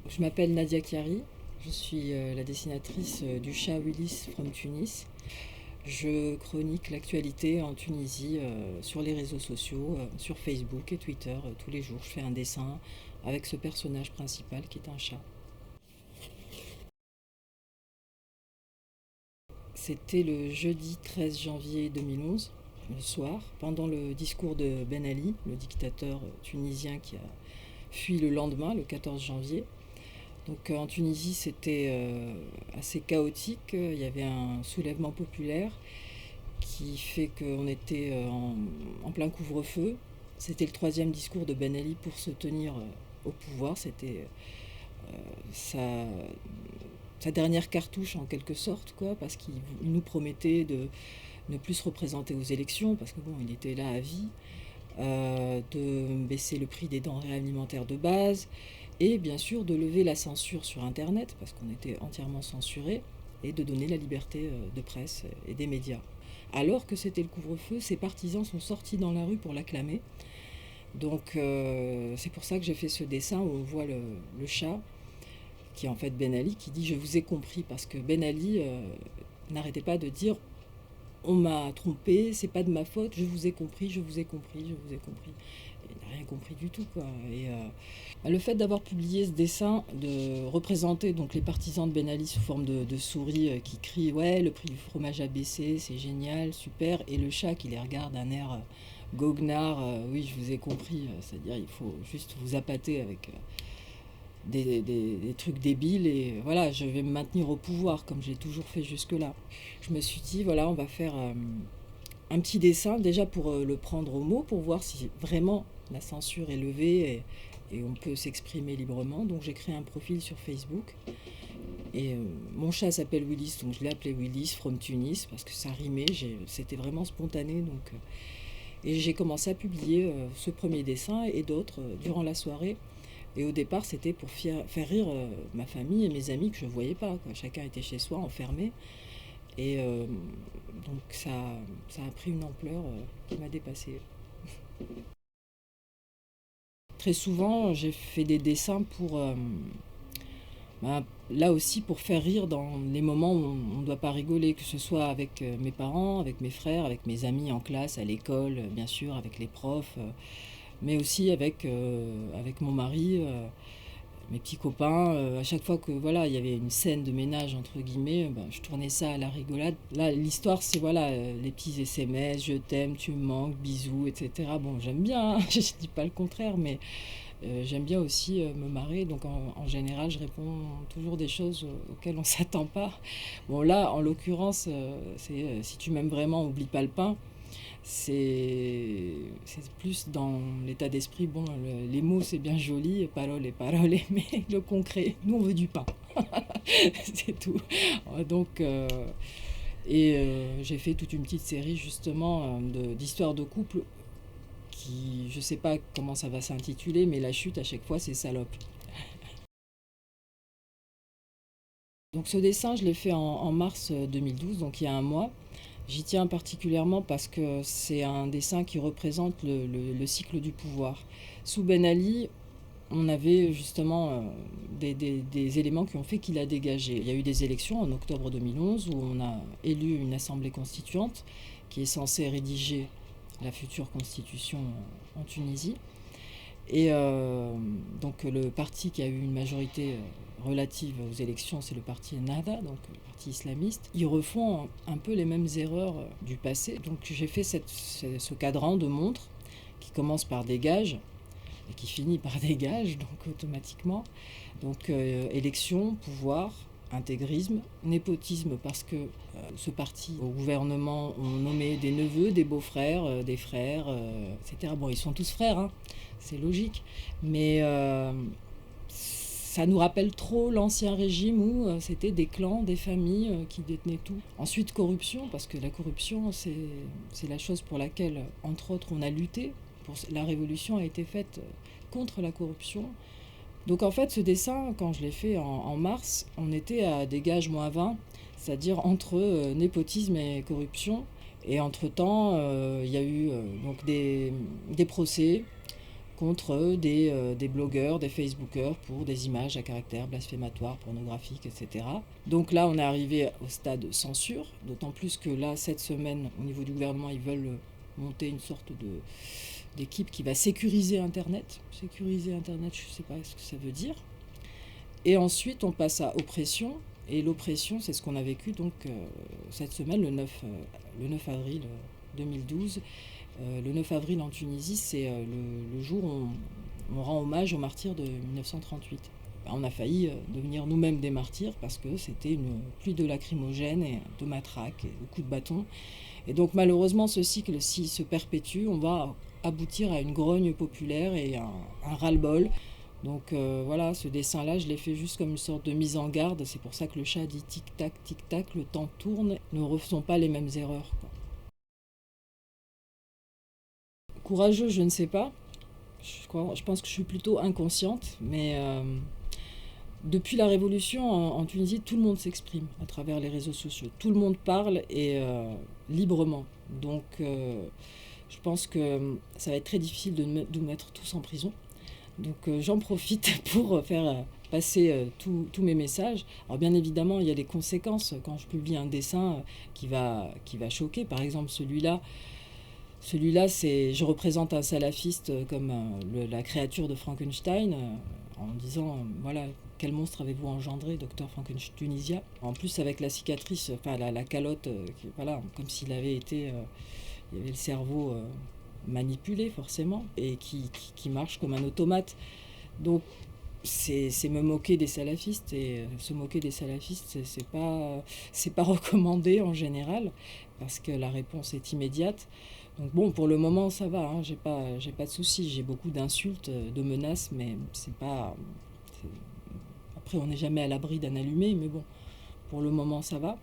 Je m'appelle Nadia Chiari, je suis la dessinatrice du chat Willis from Tunis. Je chronique l'actualité en Tunisie sur les réseaux sociaux, sur Facebook et Twitter. Tous les jours, je fais un dessin avec ce personnage principal qui est un chat. C'était le jeudi 13 janvier 2011, le soir, pendant le discours de Ben Ali, le dictateur tunisien qui a fui le lendemain, le 14 janvier. Donc en Tunisie, c'était assez chaotique. Il y avait un soulèvement populaire qui fait qu'on était en plein couvre-feu. C'était le troisième discours de Ben Ali pour se tenir au pouvoir. C'était sa, sa dernière cartouche en quelque sorte, quoi, parce qu'il nous promettait de ne plus se représenter aux élections, parce que bon, il était là à vie, de baisser le prix des denrées alimentaires de base, et bien sûr de lever la censure sur Internet, parce qu'on était entièrement censuré, et de donner la liberté de presse et des médias. Alors que c'était le couvre-feu, ses partisans sont sortis dans la rue pour l'acclamer. Donc c'est pour ça que j'ai fait ce dessin où on voit le chat, qui est en fait Ben Ali, qui dit « Je vous ai compris », parce que Ben Ali n'arrêtait pas de dire on m'a trompé, c'est pas de ma faute, je vous ai compris, je vous ai compris, je vous ai compris. Et il n'a rien compris du tout, quoi. Et le fait d'avoir publié ce dessin, de représenter donc les partisans de Ben Ali sous forme de souris qui crient ouais, le prix du fromage a baissé, c'est génial, super, et le chat qui les regarde d'un air goguenard, oui, je vous ai compris, c'est-à-dire il faut juste vous appâter avec des trucs débiles et voilà, je vais me maintenir au pouvoir comme j'ai toujours fait jusque-là. Je me suis dit, voilà, on va faire un petit dessin déjà pour le prendre au mot, pour voir si vraiment la censure est levée et on peut s'exprimer librement. Donc j'ai créé un profil sur Facebook et mon chat s'appelle Willis, donc je l'ai appelé Willis from Tunis parce que ça rimait, c'était vraiment spontané. Donc, et j'ai commencé à publier ce premier dessin et d'autres durant la soirée. Et au départ, c'était pour faire rire ma famille et mes amis que je ne voyais pas, quoi. Chacun était chez soi, enfermé. Et donc ça a pris une ampleur qui m'a dépassée. Très souvent, j'ai fait des dessins pour, là aussi, pour faire rire dans les moments où on ne doit pas rigoler, que ce soit avec mes parents, avec mes frères, avec mes amis en classe, à l'école, bien sûr, avec les profs, mais aussi avec mon mari. Mes petits copains, à chaque fois que voilà, il y avait une scène de ménage entre guillemets, ben, je tournais ça à la rigolade. Là, l'histoire, c'est voilà, les petits SMS, je t'aime, tu me manques, bisous, etc. Bon, j'aime bien, hein, je dis pas le contraire, mais j'aime bien aussi me marrer. Donc en général, je réponds toujours des choses auxquelles on s'attend pas. Bon là, en l'occurrence, c'est si tu m'aimes vraiment, oublie pas le pain. C'est plus dans l'état d'esprit, bon, les mots c'est bien joli, parole, mais le concret, nous on veut du pain, c'est tout. Donc, j'ai fait toute une petite série justement d'histoires de couple qui, je sais pas comment ça va s'intituler, mais la chute à chaque fois c'est salope. Donc ce dessin, je l'ai fait en mars 2012, donc il y a un mois. J'y tiens particulièrement parce que c'est un dessin qui représente le cycle du pouvoir. Sous Ben Ali, on avait justement des éléments qui ont fait qu'il a dégagé. Il y a eu des élections en octobre 2011 où on a élu une assemblée constituante qui est censée rédiger la future constitution en Tunisie. Et donc le parti qui a eu une majorité relative aux élections, c'est le parti Ennahda, donc le parti islamiste. Ils refont un peu les mêmes erreurs du passé. Donc j'ai fait ce cadran de montre qui commence par dégage et qui finit par dégage, donc automatiquement. Donc élection, pouvoir, intégrisme, népotisme parce que ce parti au gouvernement ont nommé des neveux, des beaux-frères, des frères, etc. Bon, ils sont tous frères, hein, c'est logique, mais ça nous rappelle trop l'ancien régime où c'était des clans, des familles qui détenaient tout. Ensuite, corruption, parce que la corruption, c'est la chose pour laquelle, entre autres, on a lutté. La révolution a été faite contre la corruption. Donc en fait, ce dessin, quand je l'ai fait en mars, on était à des gages -20, c'est-à-dire entre népotisme et corruption. Et entre-temps, il y a eu donc des procès, contre des blogueurs, des Facebookers pour des images à caractère blasphématoire, pornographique, etc. Donc là, on est arrivé au stade censure, d'autant plus que là, cette semaine, au niveau du gouvernement, ils veulent monter une sorte d'équipe qui va sécuriser Internet. Sécuriser Internet, je ne sais pas ce que ça veut dire. Et ensuite, on passe à oppression. Et l'oppression, c'est ce qu'on a vécu donc, cette semaine, le 9 avril 2012. Le 9 avril en Tunisie, c'est le jour où on rend hommage aux martyrs de 1938. On a failli devenir nous-mêmes des martyrs parce que c'était une pluie de lacrymogènes et de matraques et de coups de bâton. Et donc malheureusement, ce cycle, s'il se perpétue, on va aboutir à une grogne populaire et un ras-le-bol. Donc voilà, ce dessin-là, je l'ai fait juste comme une sorte de mise en garde. C'est pour ça que le chat dit tic-tac, tic-tac, le temps tourne. Ne refaisons pas les mêmes erreurs, quoi. Courageux, je ne sais pas. Je pense que je suis plutôt inconsciente, mais depuis la Révolution en Tunisie, tout le monde s'exprime à travers les réseaux sociaux. Tout le monde parle et librement. Donc je pense que ça va être très difficile de nous mettre tous en prison. Donc j'en profite pour faire passer tous mes messages. Alors bien évidemment, il y a des conséquences quand je publie un dessin qui va choquer. Par exemple, celui-là, je représente un salafiste comme la créature de Frankenstein, en disant, voilà, quel monstre avez-vous engendré, docteur Frankenstein Tunisia. En plus, avec la cicatrice, enfin la calotte, voilà, comme s'il avait été, il y avait le cerveau manipulé forcément, et qui marche comme un automate. Donc, c'est me moquer des salafistes, et se moquer des salafistes, c'est pas recommandé en général, parce que la réponse est immédiate. Donc bon, pour le moment, ça va, hein, j'ai pas de soucis. J'ai beaucoup d'insultes, de menaces, mais c'est pas... Après, on n'est jamais à l'abri d'un allumé, mais bon, pour le moment, ça va.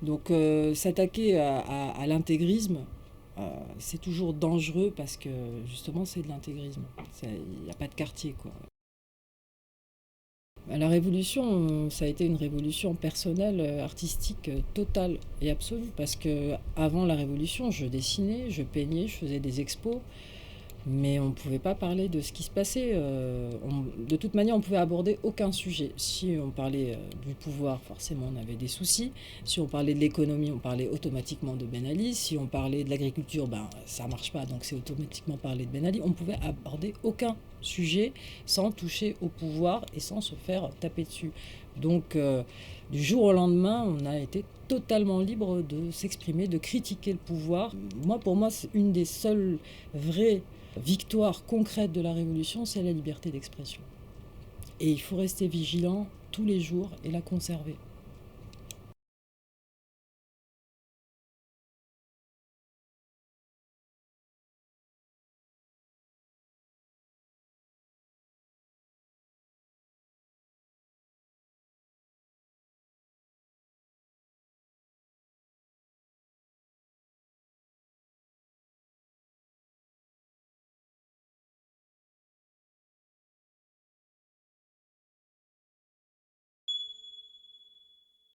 Donc s'attaquer à l'intégrisme, c'est toujours dangereux parce que justement, c'est de l'intégrisme. Il n'y a pas de quartier, quoi. La révolution, ça a été une révolution personnelle, artistique, totale et absolue. Parce que avant la révolution, je dessinais, je peignais, je faisais des expos, mais on ne pouvait pas parler de ce qui se passait. De toute manière, on pouvait aborder aucun sujet. Si on parlait du pouvoir, forcément, on avait des soucis. Si on parlait de l'économie, on parlait automatiquement de Ben Ali. Si on parlait de l'agriculture, ça ne marche pas, donc c'est automatiquement parler de Ben Ali. On ne pouvait aborder aucun sujet sans toucher au pouvoir et sans se faire taper dessus. Donc, du jour au lendemain, on a été totalement libre de s'exprimer, de critiquer le pouvoir. Pour moi, c'est une des seules vraies victoire concrète de la Révolution, c'est la liberté d'expression. Et il faut rester vigilant tous les jours et la conserver.